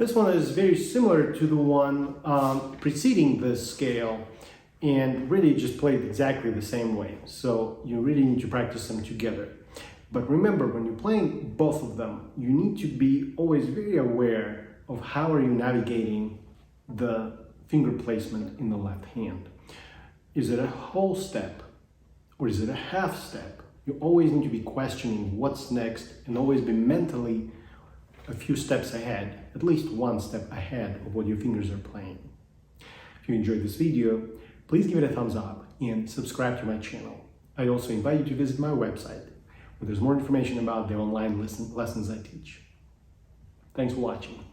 This one is very similar to the one preceding this scale and really just played exactly the same way. So you really need to practice them together. But remember, when you're playing both of them, you need to be always very aware of how are you navigating the finger placement in the left hand. Is it a whole step or is it a half step? You always need to be questioning what's next and always be mentally a few steps ahead, at least one step ahead of what your fingers are playing. If you enjoyed this video, please give it a thumbs up and subscribe to my channel. I also invite you to visit my website, where there's more information about the online lessons I teach. Thanks for watching.